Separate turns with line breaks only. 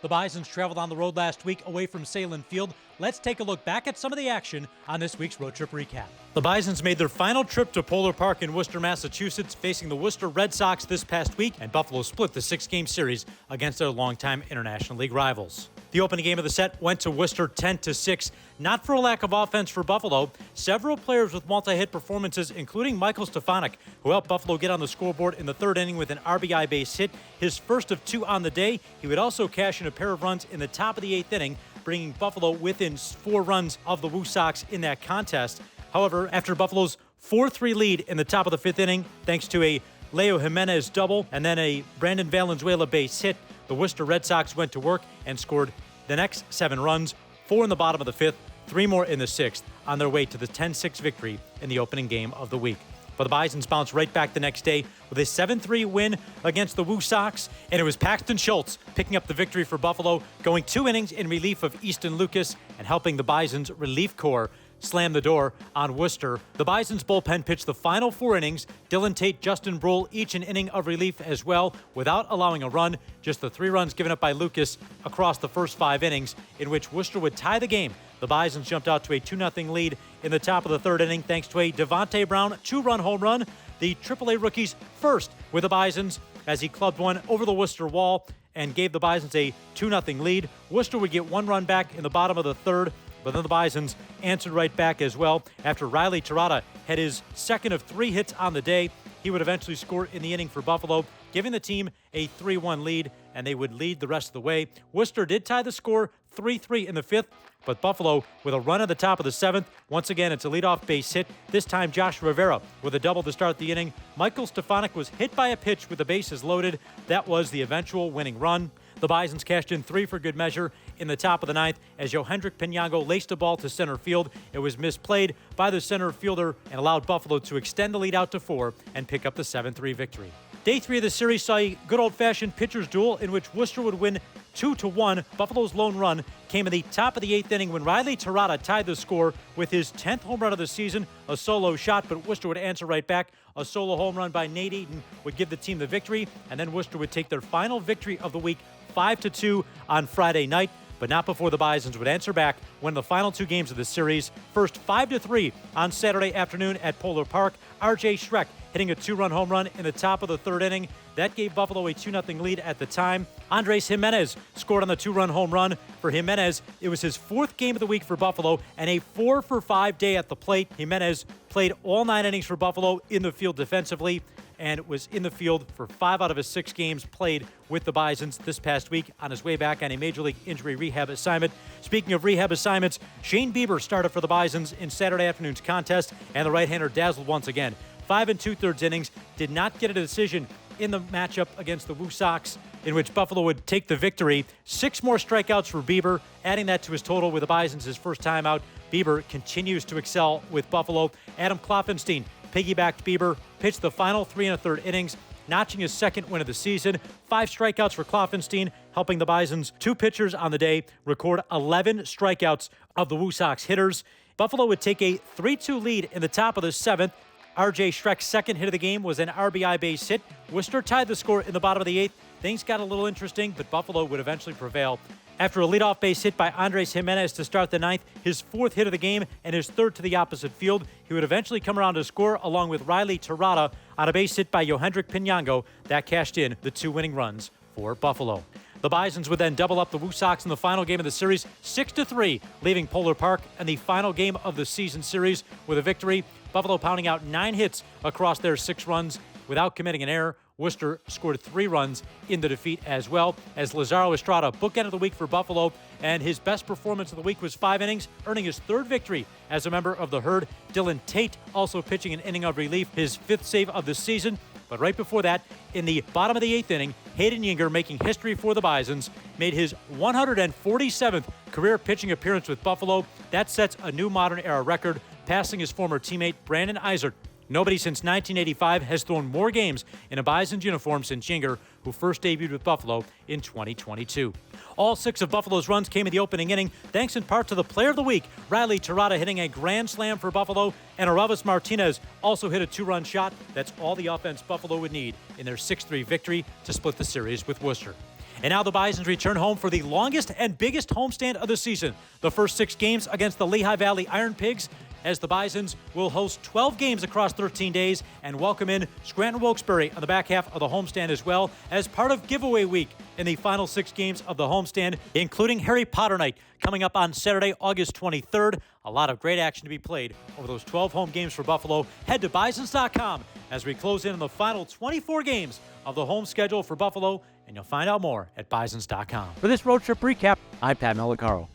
The Bisons traveled on the road last week away from Sahlen Field. Let's take a look back at some of the action on this week's road trip recap. The Bisons made their final trip to Polar Park in Worcester, Massachusetts, facing the Worcester Red Sox this past week, and Buffalo split the 6-game series against their longtime International League rivals. The opening game of the set went to Worcester 10-6, not for a lack of offense for Buffalo. Several players with multi-hit performances, including Michael Stefanik, who helped Buffalo get on the scoreboard in the third inning with an RBI base hit, his first of 2 on the day. He would also cash in a pair of runs in the top of the 8th inning, bringing Buffalo within 4 runs of the Woo Sox in that contest. However, after Buffalo's 4-3 lead in the top of the 5th inning, thanks to a Leo Jimenez double and then a Brandon Valenzuela base hit, the Worcester Red Sox went to work and scored the next 7 runs, 4 in the bottom of the 5th, 3 more in the 6th, on their way to the 10-6 victory in the opening game of the week. But the Bisons bounced right back the next day with a 7-3 win against the Woo Sox, and it was Paxton Schultz picking up the victory for Buffalo, going 2 innings in relief of Easton Lucas and helping the Bisons' relief corps slam the door on Worcester. The Bisons' bullpen pitched the final 4 innings. Dylan Tate, Justin Brule, each an inning of relief as well, without allowing a run. Just the 3 runs given up by Lucas across the first 5 innings, in which Worcester would tie the game. The Bisons jumped out to a 2-0 lead in the top of the 3rd inning thanks to a Devontae Brown 2-run home run, the AAA rookie's first with the Bisons, as he clubbed one over the Worcester wall and gave the Bisons a 2-0 lead. Worcester would get 1 run back in the bottom of the 3rd, but then the Bisons answered right back as well. After Riley Terada had his second of 3 hits on the day, he would eventually score in the inning for Buffalo, giving the team a 3-1 lead, and they would lead the rest of the way. Worcester did tie the score 3-3 in the 5th, but Buffalo with a run at the top of the 7th. Once again, it's a leadoff base hit. This time, Josh Rivera with a double to start the inning. Michael Stefanik was hit by a pitch with the bases loaded. That was the eventual winning run. The Bisons cashed in 3 for good measure in the top of the 9th as Yohendrick Pinango laced a ball to center field. It was misplayed by the center fielder and allowed Buffalo to extend the lead out to 4 and pick up the 7-3 victory. Day 3 of the series saw a good old-fashioned pitcher's duel in which Worcester would win 2-1. Buffalo's lone run came in the top of the 8th inning when Riley Terada tied the score with his 10th home run of the season, a solo shot, but Worcester would answer right back. A solo home run by Nate Eaton would give the team the victory, and then Worcester would take their final victory of the week 5-2 on Friday night, but not before the Bisons would answer back when the final 2 games of the series. First 5-3 on Saturday afternoon at Polar Park. R.J. Schreck hitting a 2-run home run in the top of the 3rd inning. That gave Buffalo a 2-0 lead at the time. Andres Jimenez scored on the 2-run home run. For Jimenez, it was his 4th game of the week for Buffalo and a 4-for-5 day at the plate. Jimenez played all 9 innings for Buffalo in the field defensively and was in the field for 5 out of his 6 games played with the Bisons this past week on his way back on a Major League injury rehab assignment. Speaking of rehab assignments, Shane Bieber started for the Bisons in Saturday afternoon's contest, and the right-hander dazzled once again. 5 2/3 innings, did not get a decision in the matchup against the Woo Sox, in which Buffalo would take the victory. 6 more strikeouts for Bieber, adding that to his total with the Bisons his first time out. Bieber continues to excel with Buffalo. Adam Kloffenstein piggybacked Bieber, pitched the final 3 1/3 innings, notching his 2nd win of the season. 5 strikeouts for Kloffenstein, helping the Bisons' 2 pitchers on the day record 11 strikeouts of the Woo Sox hitters. Buffalo would take a 3-2 lead in the top of the 7th. R.J. Schreck's 2nd hit of the game was an RBI base hit. Worcester tied the score in the bottom of the 8th. Things got a little interesting, but Buffalo would eventually prevail. After a leadoff base hit by Andres Jimenez to start the 9th, his 4th hit of the game and his 3rd to the opposite field, he would eventually come around to score along with Riley Terada on a base hit by Yohendrick Pinango. That cashed in the 2 winning runs for Buffalo. The Bisons would then double up the Woo Sox in the final game of the series, 6-3, leaving Polar Park and the final game of the season series with a victory. Buffalo pounding out 9 hits across their 6 runs without committing an error. Worcester scored 3 runs in the defeat as well, as Lazaro Estrada bookended the week for Buffalo, and his best performance of the week was 5 innings, earning his 3rd victory as a member of the herd. Dylan Tate also pitching an inning of relief, his 5th save of the season. But right before that, in the bottom of the 8th inning, Hayden Yinger, making history for the Bisons, made his 147th career pitching appearance with Buffalo. That sets a new modern era record, passing his former teammate Brandon Eisert. Nobody since 1985 has thrown more games in a Bisons uniform since Yinger, who first debuted with Buffalo in 2022. All 6 of Buffalo's runs came in the opening inning, thanks in part to the player of the week, Riley Terada, hitting a grand slam for Buffalo, and Aravis Martinez also hit a 2-run shot. That's all the offense Buffalo would need in their 6-3 victory to split the series with Worcester. And now the Bisons return home for the longest and biggest homestand of the season. The first 6 games against the Lehigh Valley Iron Pigs, as the Bisons will host 12 games across 13 days and welcome in Scranton-Wilkes-Barre on the back half of the homestand as well as part of giveaway week in the final 6 games of the homestand, including Harry Potter Night coming up on Saturday, August 23rd. A lot of great action to be played over those 12 home games for Buffalo. Head to Bisons.com as we close in on the final 24 games of the home schedule for Buffalo, and you'll find out more at Bisons.com.
For this road trip recap, I'm Pat Malacaro.